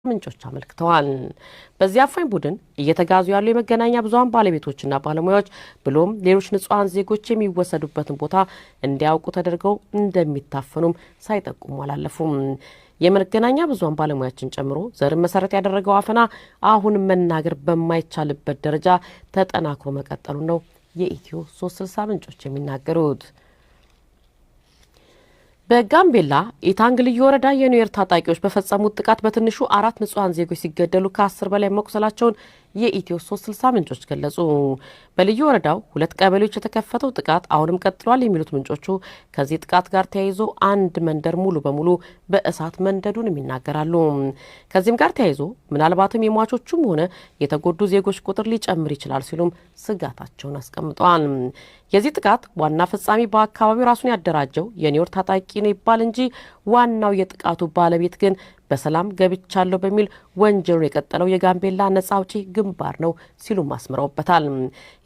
ምንጮች አመልክተዋል። በዚያ አፋኝ ቡድን እየተጋዙ ያሉ የመገናኛ ብዙሃን ባለቤቶችና ባለሙያዎች ብሎም ሌሎች ንጹሃን ዜጎች የሚወሰዱበትን ቦታ እንዲያውቁ ተደርገው እንደሚታፈኑም ሳይጠቁሙ አላለፉም። የመገናኛ ብዙሃን ባለሙያዎችን ጨምሮ ዘርን መሰረት ያደረገው አፈና አሁን መናገር በማይቻልበት ደረጃ ተጠናክሮ መቀጠሉ ነው የኢትዮ 360 ምንጮች የሚናገሩት። በጋምቤላ ኢታንግ ልዩ ወረዳ የኒውዌር ታጣቂዎች በፈጸሙት ጥቃት በትንሹ 4 ንጹሃን ዜጎች ሲገደሉ ከ10 በላይ መቁሰላቸውን የኢትዮ 360 ምንጮች ገለጹ። በልዩ ወረዳው 2 ቀበሌዎች የተከፈተው ጥቃት አሁንም ቀጥሏል የሚሉት ምንጮቹ ከዚህ ጥቃት ጋር ተያይዞ አንድ መንደር ሙሉ በሙሉ በእሳት መንደዱን ይናገራሉ። ከዚህም ጋር ተያይዞ ምናልባትም የሟቾቹም ሆነ የተጎዱ ዜጎች ቁጥር ሊጨምር ይችላል ሲሉም ስጋታቸውን አስቀምጠዋል። የዚህ ጥቃት ዋና ፈጻሚ በአካባቢው ራሱን ያደራጀው የኒውዌር ታጣቂ ነው ይባል እንጂ ዋናው የጥቃቱ ባለቤት ግን በሰላም ገብቻለሁ በሚል ወንጀሉን የቀጠለው የጋምቤላ ነጻ አውጪ ግንባር ነው ሲሉ አስምረውበታል።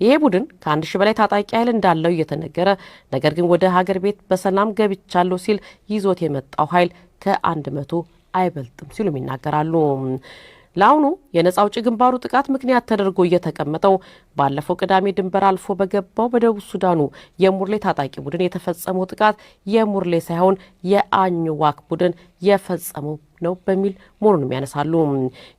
ይሄ ቡድን ከ1000 በላይ ታጣቂ ኃይል እንዳለው እየተነገረ ነገር ግን ወደ ሀገር ቤት በሰላም ገብቻለሁ ሲል ይዞት የመጣው ኃይል ከ100 አይበልጥም ሲሉም ይናገራሉ። ለአሁኑ የነጻ አውጪ ግንባሩ ጥቃት ምክንያት ተደርጎ እየተቀመጠው ባለፈው ቅዳሜ ድንበር አልፎ በገባው በደቡብ ሱዳኑ የሙርሌ ታጣቂ ቡድን የተፈጸመው ጥቃት የሙርሌ ሳይሆን የአኝዋክ ቡድን የፈጸመው ነው በሚል መሆኑንም ያነሳሉ።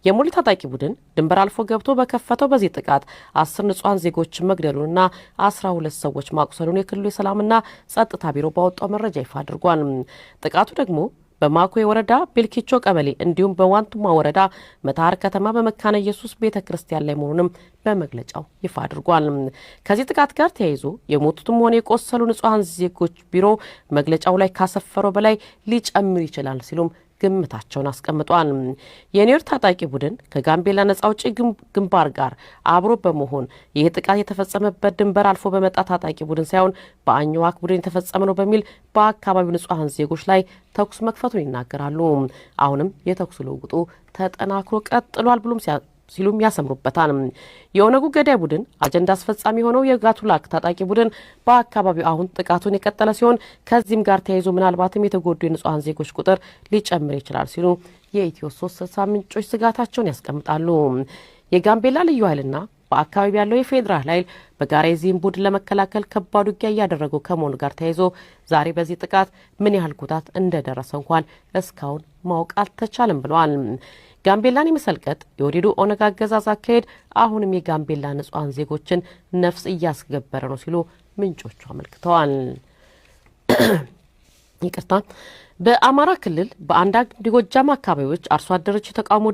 የሙርሌ ታጣቂ ቡድን ድንበር አልፎ ገብቶ በከፈተው በዚህ ጥቃት 10 ንጹሃን ዜጎች መግደሉንና 12 ሰዎች ማቁሰሉን የክልሉ የሰላምና ጸጥታ ቢሮ ባወጣው መረጃ ይፋ አድርጓል። ጥቃቱ ደግሞ በማኮ ወረዳ ቤልኪቾ ቀበሌ እንዲሁም በዋንቱማ ወረዳ መታር ከተማ በመካነ ኢየሱስ ቤተክርስቲያን ላይ መሆኑንም በመግለጫው ይፋ አድርጓል። ከዚህ ጥቃት ጋር ተያይዞ የሞቱትም ሆነ የቆሰሉ ንጹሃን ዜጎች ቢሮ መግለጫው ላይ ካሰፈረው በላይ ሊጨምር ይችላል ሲሉም ግምታቸውን አስቀምጧል። የኒውዌር ታጣቂ ቡድን ከጋምቤላ ነጻ አውጪ ግንባር ጋር አብሮ በመሆን ይህ ጥቃት የተፈጸመበት ድንበር አልፎ በመጣ ታጣቂ ቡድን ሳይሆን በአኝዋክ ቡድን የተፈጸመ ነው በሚል በአካባቢው ንጹሃን ዜጎች ላይ ተኩስ መክፈቱን ይናገራሉ። አሁንም የተኩስ ልውውጡ ተጠናክሮ ቀጥሏል ብሎም ሲሉም ያሰምሩበታል። የኦነጉ ገዳይ ቡድን አጀንዳ አስፈጻሚ ሆነው የጋቱላክ ታጣቂ ቡድን በአካባቢው አሁን ጥቃቱን የቀጠለ ሲሆን ከዚህም ጋር ተያይዞ ምናልባትም የተጎዱ የንጹሃን ዜጎች ቁጥር ሊጨምር ይችላል ሲሉ የኢትዮ 360 ምንጮች ስጋታቸውን ያስቀምጣሉ። የጋምቤላ ልዩ ኃይልና በአካባቢ ያለው የፌዴራል ኃይል በጋራ የዚህን ቡድን ለመከላከል ከባድ ውጊያ እያደረጉ ከመሆኑ ጋር ተያይዞ ዛሬ በዚህ ጥቃት ምን ያህል ጉዳት እንደደረሰ እንኳን እስካሁን ማወቅ አልተቻለም ብለዋል። ጋምቤላን የመሰልቀጥ የወዲዱ ኦነግ አገዛዝ አካሄድ አሁንም የጋምቤላ ንጹሃን ዜጎችን ነፍስ እያስገበረ ነው ሲሉ ምንጮቹ አመልክተዋል። ይቅርታ። በአማራ ክልል በአንዳንድ የጎጃም አካባቢዎች አርሶ አደሮች የተቃውሞ